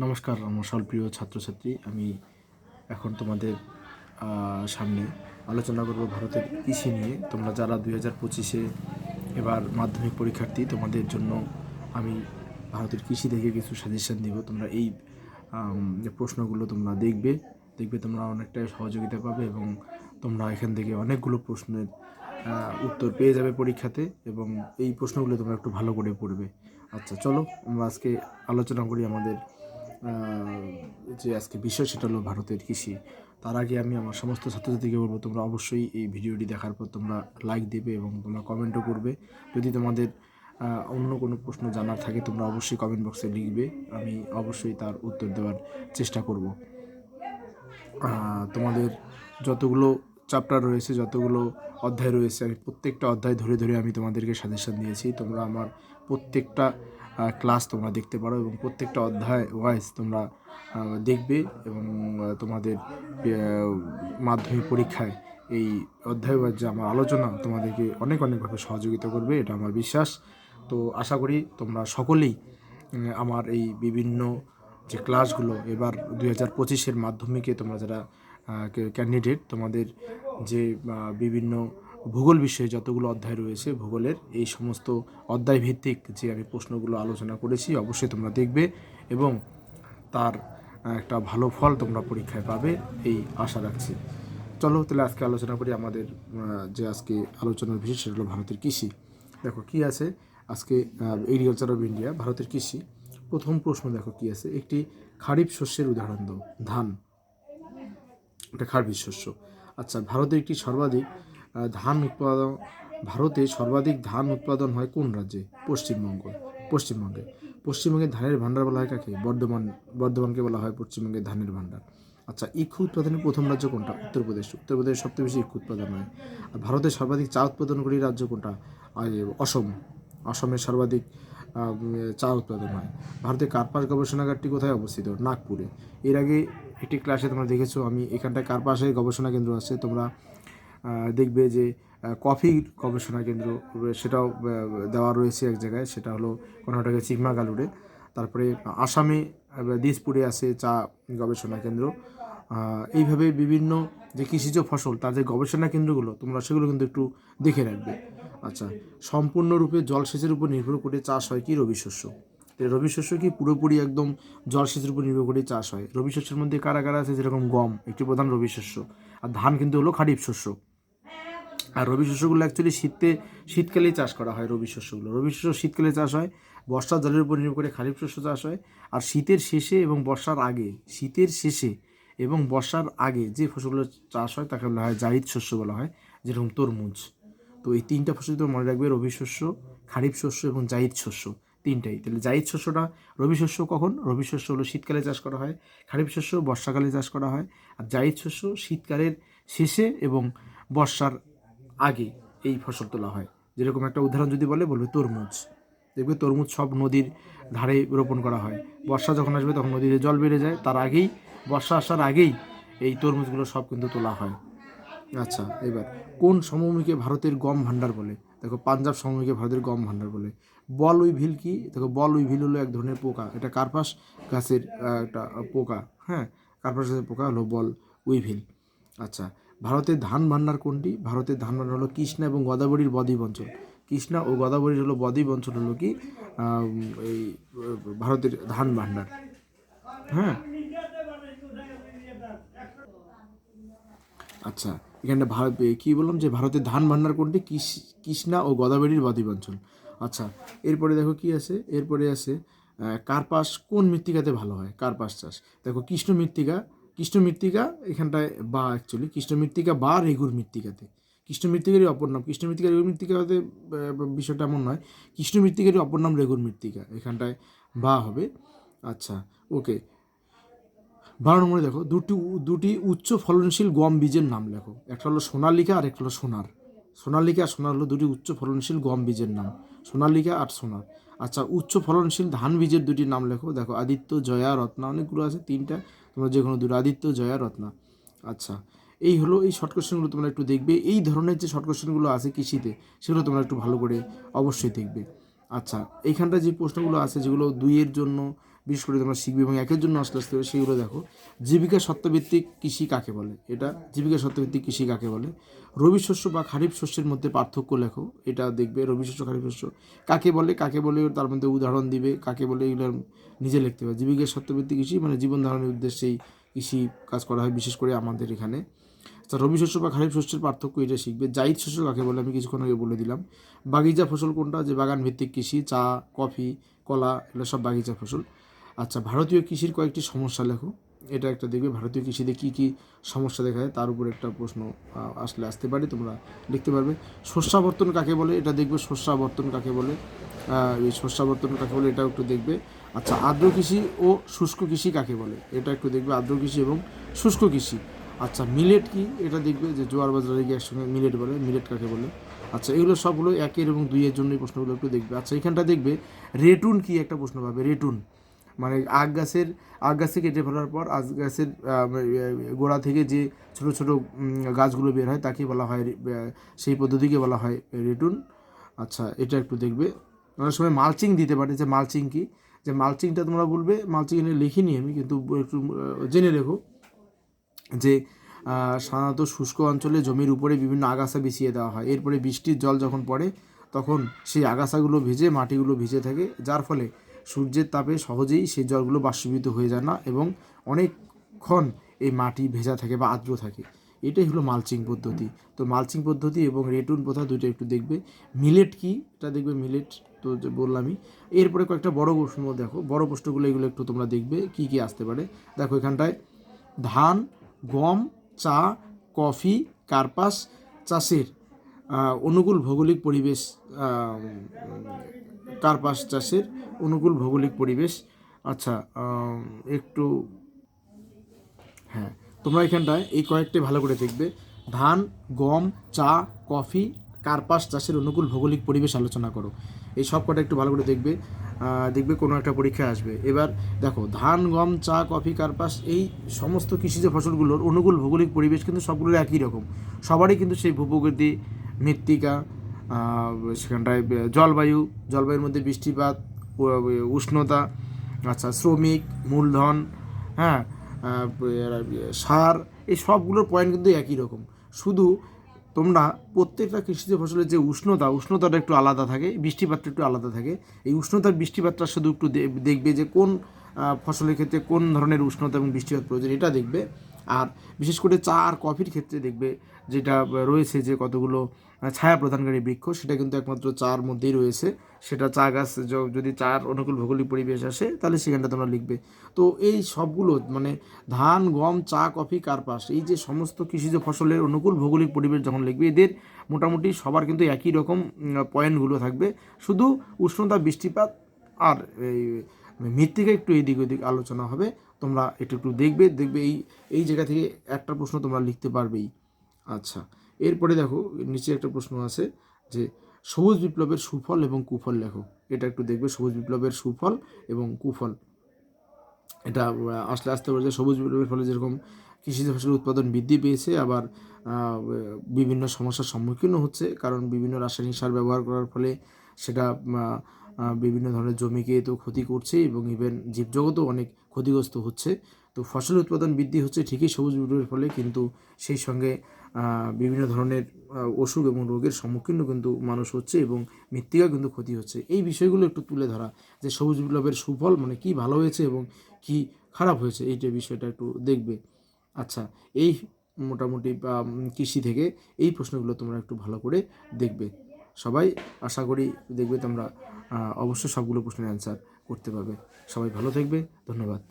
নমস্কার আমার প্রিয় ছাত্রছাত্রী। আমি এখন তোমাদের সামনে আলোচনা করব ভারতের কৃষি নিয়ে। তোমরা যারা 2025-এ এবার মাধ্যমিক পরীক্ষার্থী, তোমাদের জন্য আমি ভারতের কৃষি থেকে কিছু সাজেশন দিব। তোমরা এই যে প্রশ্নগুলো তোমরা দেখবে তোমরা অনেকটাই সহযোগিতা পাবে এবং তোমরা এখান থেকে অনেকগুলো প্রশ্নের উত্তর পেয়ে যাবে পরীক্ষাতে, এবং এই প্রশ্নগুলো তোমরা একটু ভালো করে পড়বে। আচ্ছা, চলো আমরা আজকে আলোচনা করি আমাদের যে আজকে বিষয়, সেটা হলো ভারতের কৃষি। তার আগে আমি আমার সমস্ত ছাত্রছাত্রীকে বলবো, তোমরা অবশ্যই এই ভিডিওটি দেখার পর তোমরা লাইক দেবে এবং তোমরা কমেন্টও করবে। যদি তোমাদের অন্য কোনো প্রশ্ন জানার থাকে তোমরা অবশ্যই কমেন্ট বক্সে লিখবে, আমি অবশ্যই তার উত্তর দেওয়ার চেষ্টা করব। তোমাদের যতগুলো চ্যাপ্টার রয়েছে, যতগুলো অধ্যায় রয়েছে, আমি প্রত্যেকটা অধ্যায় ধরে ধরে আমি তোমাদেরকে সাজেশন দিয়েছি। তোমরা আমার প্রত্যেকটা ক্লাস তোমরা দেখতে পারো এবং প্রত্যেকটা অধ্যায় ওয়াইজ তোমরা দেখবে, এবং তোমাদের মাধ্যমিক পরীক্ষায় এই অধ্যায় ওয়াইজ যে আমার আলোচনা তোমাদেরকে অনেকভাবে সহযোগিতা করবে, এটা আমার বিশ্বাস। তো আশা করি তোমরা সকলেই আমার এই বিভিন্ন যে ক্লাসগুলো এবার 2025-এর মাধ্যমিকে তোমরা যারা ক্যান্ডিডেট, তোমাদের যে বিভিন্ন ভূগোল বিষয়ে যতগুলো অধ্যায় রয়েছে ভূগোলের, এই সমস্ত অধ্যায় ভিত্তিক যে আমি প্রশ্নগুলো আলোচনা করেছি অবশ্যই তোমরা দেখবে এবং তার একটা ভালো ফল তোমরা পরীক্ষায় পাবে, এই আশা রাখছি। চলো তাহলে আজকে আলোচনা করি আমাদের যে আজকে আলোচনার বিষয়, সেটা হলো ভারতের কৃষি। দেখো কি আছে আজকে, এগ্রিকালচার অফ ইন্ডিয়া, ভারতের কৃষি। প্রথম প্রশ্ন দেখো কি আছে, একটি খারিফ শস্যের উদাহরণ দাও। ধান, এটা খারিফ শস্য। আচ্ছা, ভারতে সর্বাধিক ধান উৎপাদন হয় কোন রাজ্যে? পশ্চিমবঙ্গে। পশ্চিমবঙ্গে ধানের ভান্ডার বলা হয় কাকে? বর্ধমানকে বলা হয় পশ্চিমবঙ্গের ধানের ভান্ডার। আচ্ছা, ইক্ষু উৎপাদনের প্রথম রাজ্য কোনটা? উত্তরপ্রদেশ সবচেয়ে বেশি ইক্ষু উৎপাদন হয়। আর ভারতের সর্বাধিক চা উৎপাদনকারী রাজ্য কোনটা? অসমের সর্বাধিক চা উৎপাদন হয়। ভারতের কার্পাস গবেষণাগারটি কোথায় অবস্থিত? নাগপুরে। এর আগে একটি ক্লাসে তোমরা দেখেছো, আমি এখানটায় কার্পাসের গবেষণা কেন্দ্র আছে, তোমরা দেখবে যে কফি গবেষণা কেন্দ্র সেটাও দেওয়া রয়েছে এক জায়গায়, সেটা হলো কর্ণাটকের চিকমাগালুরে। তারপরে আসামে দিসপুরে আছে চা গবেষণা কেন্দ্র। এইভাবে বিভিন্ন যে কৃষিজ ফসল তার যে গবেষণা কেন্দ্রগুলো, তোমরা সেগুলো কিন্তু একটু দেখে রাখবে। আচ্ছা, সম্পূর্ণরূপে জলসেচের উপর নির্ভর করে চাষ হয় কি? রবি শস্য। রবি শস্য কি পুরোপুরি একদম জলসেচের উপর নির্ভর করে চাষ হয়? রবি শস্যের মধ্যে কারা কারা আছে? যেরকম গম একটি প্রধান রবি শস্য, আর ধান কিন্তু হলো খারিফ শস্য। আর রবি শস্যগুলো অ্যাকচুয়ালি শীতকালেই চাষ করা হয়। রবি শস্য শীতকালে চাষ হয়, বর্ষার জলের উপর নির্ভর করে খারিফ শস্য চাষ হয়। আর শীতের শেষে এবং বর্ষার আগে যে ফসলগুলো চাষ হয় তাকে বলা হয় জায়িদ শস্য বলা হয়, যেরকম তরমুজ। তো এই তিনটা ফসল তো মনে রাখবে, রবি শস্য, খারিফ শস্য এবং জায়িদ শস্য, তিনটাই। তাহলে জায়িদ শস্যটা, রবি শস্য কখন? রবি শস্য হলো শীতকালে চাষ করা হয়, খারিফ শস্য বর্ষাকালে চাষ করা হয়, আর জায়িদ শস্য শীতকালের শেষে এবং বর্ষার আগে এই ফসল তোলা হয়। যেরকম একটা উদাহরণ যদি বলবে তরমুজ। দেখবে তরমুজ সব নদীর ধারে রোপণ করা হয়। বর্ষা যখন আসবে তখন নদীতে জল বেড়ে যায়, তার আগেই, বর্ষা আসার আগেই এই তরমুজগুলো সব কিন্তু তোলা হয়। আচ্ছা, এবার কোন সমভূমিকে ভারতের গম ভাণ্ডার বলে? দেখো, পাঞ্জাব সমভূমিকে ভারতের গম ভাণ্ডার বলে। বল উইভিল কি? দেখো, বল উইভিল হলো এক ধরনের পোকা, এটা কার্পাস গাছের একটা পোকা। হ্যাঁ, কার্পাস গাছের পোকা হলো বল উইভিল। আচ্ছা, ভারতের ধান ভাণ্ডার কোনটি? ভারতের ধান ভাণ্ডার হলো কৃষ্ণা এবং গোদাবরীর বদ্বীপ অঞ্চল। কৃষ্ণা ও গোদাবরীর হলো বদ্বীপ অঞ্চল হলো কি এই ভারতের ধান ভাণ্ডার। হ্যাঁ, আচ্ছা, এখানটা কী বললাম যে ভারতের ধান ভাণ্ডার কোনটি? কৃষ্ণা ও গোদাবরীর বদ্বীপ অঞ্চল। আচ্ছা, এরপরে দেখো কি আছে, এরপরে আছে কার্পাস কোন মৃত্তিকাতে ভালো হয়? কার্পাস চাষ। দেখো, কৃষ্ণ মৃত্তিকা এখানটায়, বা অ্যাকচুয়ালি কৃষ্ণ মৃত্তিকা বা রেগুর মৃত্তিকাতে। কৃষ্ণ মৃত্তিকারই অপর নাম, কৃষ্ণ মৃত্তিকা রেগুর মৃত্তিকাতে বিষয়টা এমন নয়, কৃষ্ণ মৃত্তিকারই অপর নাম রেগুর মৃত্তিকা, এখানটায় বা হবে। আচ্ছা, ওকে। 12 নম্বরে দেখো, দুটি উচ্চ ফলনশীল গম বীজের নাম লেখো। একটা হলো সোনালিকা আর একটা হলো সোনার। সোনালিকা আর সোনার হলো দুটি উচ্চ ফলনশীল গম বীজের নাম, সোনালিকা আর সোনার। আচ্ছা, উচ্চ ফলনশীল ধান বীজের দুটি নাম লেখো। দেখো, আদিত্য, জয়া, রত্না, অনেকগুলো আছে, তিনটা, তোমরা যে কোনো দুটো, আদিত্য, জয়া, রত্না। আচ্ছা, এই হলো এই শর্ট কোশ্চেনগুলো তোমরা একটু দেখবে। এই ধরনের যে শর্ট কোশ্চেনগুলো আছে কৃষিতে, সেগুলো তোমরা একটু ভালো করে অবশ্যই দেখবে। আচ্ছা, এইখানটা যে প্রশ্নগুলো আছে, যেগুলো 2-এর জন্য, বিশেষ করে তোমরা শিখবে এবং একের জন্য আস্তে আস্তে সেগুলো দেখো। জীবিকা সত্ত্বভিত্তিক কৃষি কাকে বলে, এটা জীবিকা সত্ত্বভিত্তিক কৃষি কাকে বলে। রবি শস্য বা খারিফ শস্যের মধ্যে পার্থক্য লেখো, এটা দেখবে। রবি শস্য খারিফ শস্য কাকে বলে তার মধ্যে উদাহরণ দিবে, কাকে বলে এগুলো নিজে লিখতে হবে। জীবিকা সত্ত্বভিত্তিক কৃষি মানে জীবন ধারণের উদ্দেশ্যেই কৃষি কাজ করা হয়, বিশেষ করে আমাদের এখানে। আচ্ছা, রবি শস্য বা খারিফ শস্যের পার্থক্য এটা শিখবে। জায়িদ শস্য কাকে বলে আমি কিছুক্ষণ আগে বলে দিলাম। বাগিচা ফসল কোনটা, যে বাগান ভিত্তিক কৃষি, চা, কফি, কলা, এগুলো সব বাগিচা ফসল। আচ্ছা, ভারতীয় কৃষির কয়েকটি সমস্যা লেখো, এটা একটা দেখবে। ভারতীয় কৃষিতে কী কী সমস্যা দেখা যায় তার উপর একটা প্রশ্ন আসতে পারে, তোমরা লিখতে পারবে। শস্যাবর্তন কাকে বলে, এটা দেখবে। শস্যাবর্তন কাকে বলে, এই শস্যাবর্তন কাকে বলে এটাও একটু দেখবে। আচ্ছা, আর্দ্র কৃষি ও শুষ্ক কৃষি কাকে বলে, এটা একটু দেখবে। আর্দ্র কৃষি এবং শুষ্ক কৃষি। আচ্ছা, মিলেট কি, এটা দেখবে, যে জোয়ার বাজরা গিয়ে একসঙ্গে মিলেট বলে, মিলেট কাকে বলে। আচ্ছা, এগুলো সবগুলো 1 এবং 2 জন্য এই প্রশ্নগুলো একটু দেখবে। আচ্ছা, এখানটা দেখবে রেটুন কি একটা প্রশ্ন পাবে। রেটুন মানে আখ গাছে কেটে ফেলার পর আখ গাছের গোড়া থেকে যে ছোটো ছোটো গাছগুলো বের হয় তাকে বলা হয়, সেই পদ্ধতিকে বলা হয় রেটুন। আচ্ছা, এটা একটু দেখবে। অনেক সময় মালচিং দিতে পারে, যে মালচিং কি, যে মালচিংটা তোমরা বলবে। মালচিং এনে লিখিনি আমি, কিন্তু একটু জেনে রেখো যে সাধারণত শুষ্ক অঞ্চলে জমির উপরে বিভিন্ন আগাছা বিছিয়ে দেওয়া হয়। এরপরে বৃষ্টির জল যখন পড়ে তখন সেই আগাছাগুলো ভিজে মাটিগুলো ভিজে থাকে, যার ফলে সূর্যের তাপে সহজেই সেই জলগুলো বাষ্পীভূত হয়ে যায় না এবং অনেকক্ষণ এই মাটি ভেজা থাকে বা আর্দ্র থাকে। এটাই হলো মালচিং পদ্ধতি। তো মালচিং পদ্ধতি এবং রেটুন প্রথা দুটো একটু দেখবে। মিলেট কি, এটা দেখবে। মিলেট তো বললামই। এরপরে কয়েকটা বড় প্রশ্ন দেখো, বড় প্রশ্নগুলো এগুলো একটু তোমরা দেখবে কী কী আসতে পারে। দেখো এখানটায় ধান, গম, চা, কফি, কার্পাস চাষের অনুকূল ভৌগোলিক পরিবেশ, কার্পাস চাষের অনুকূল ভৌগোলিক পরিবেশ। আচ্ছা, একটু, হ্যাঁ, তোমরা এখানটায় এই কয়েকটি ভালো করে দেখবে। ধান, গম, চা, কফি, কার্পাস চাষের অনুকূল ভৌগোলিক পরিবেশ আলোচনা করো। এই সব কটা একটু ভালো করে দেখবে, দেখবে কোনো একটা পরীক্ষায় আসবে। এবার দেখো, ধান, গম, চা, কফি, কার্পাস এই সমস্ত কৃষিজ ফসলগুলোর অনুকূল ভৌগোলিক পরিবেশ কিন্তু সবগুলোর একই রকম। সবারই কিন্তু সেই ভূপ্রকৃতি, মৃত্তিকা, সেখানটায় জলবায়ুর মধ্যে বৃষ্টিপাত, উষ্ণতা, আচ্ছা, শ্রমিক, মূলধন, হ্যাঁ, সার, এই সবগুলোর পয়েন্ট কিন্তু একই রকম। শুধু তোমরা প্রত্যেকটা কৃষিজ ফসলের যে উষ্ণতাটা একটু আলাদা থাকে, বৃষ্টিপাতটা একটু আলাদা থাকে। এই উষ্ণতার বৃষ্টিপাতটা শুধু একটু দেখবে যে কোন ফসলের ক্ষেত্রে কোন ধরনের উষ্ণতা এবং বৃষ্টিপাত প্রয়োজন, এটা দেখবে। আর বিশেষ করে চা আর কফির ক্ষেত্রে দেখবে যেটা রয়েছে, যে কতগুলো ছায়া প্রদানকারী বৃক্ষ, সেটা কিন্তু একমাত্র চার মধ্যেই রয়েছে। সেটা চা গাছ যদি চার অনুকূল ভৌগোলিক পরিবেশ আসে তাহলে সেখানটা তোমরা লিখবে। তো এই সবগুলো মানে ধান, গম, চা, কফি, কার্পাস, এই যে সমস্ত কৃষিজ ফসলের অনুকূল ভৌগোলিক পরিবেশ যখন লিখবে, এদের মোটামুটি সবার কিন্তু একই রকম পয়েন্টগুলো থাকবে। শুধু উষ্ণতা, বৃষ্টিপাত আর এই মৃত্তিকা একটু এদিক ওদিক আলোচনা হবে। তোমরা একটু দেখবে এই জায়গা থেকে একটা প্রশ্ন তোমরা লিখতে পারবেই। আচ্ছা, এরপরে দেখো নিচে একটা প্রশ্ন আছে যে সবুজ বিপ্লবের সুফল এবং কুফল লেখো, এটা একটু দেখবে। সবুজ বিপ্লবের সুফল এবং কুফল, এটা আসতে পারে যে সবুজ বিপ্লবের ফলে যেরকম কৃষিজ ফসলের উৎপাদন বৃদ্ধি পেয়েছে, আবার বিভিন্ন সমস্যার সম্মুখীনও হচ্ছে, কারণ বিভিন্ন রাসায়নিক সার ব্যবহার করার ফলে সেটা বিভিন্ন ধরনের জমিকে তো ক্ষতি করছে এবং ইভেন জীবজগতও অনেক ক্ষতিগ্রস্ত হচ্ছে। তো ফসলের উৎপাদন বৃদ্ধি হচ্ছে ঠিকই সবুজ বিপ্লবের ফলে, কিন্তু সেই সঙ্গে বিভিন্ন ধরনের অসুখ এবং রোগের সম্মুখীনও কিন্তু মানুষ হচ্ছে এবং মৃত্তিকা কিন্তু ক্ষতি হচ্ছে। এই বিষয়গুলো একটু তুলে ধরা, যে সবুজ বিপ্লবের সুফল মানে কী ভালো হয়েছে এবং কী খারাপ হয়েছে, এইটা বিষয়টা একটু দেখবে। আচ্ছা, এই মোটামুটি কৃষি থেকে এই প্রশ্নগুলো তোমরা একটু ভালো করে দেখবে। সবাই আশা করি দেখবে তোমরা অবশ্যই সবগুলো প্রশ্নের অ্যান্সার করতে পারবে। সবাই ভালো থাকবে, ধন্যবাদ।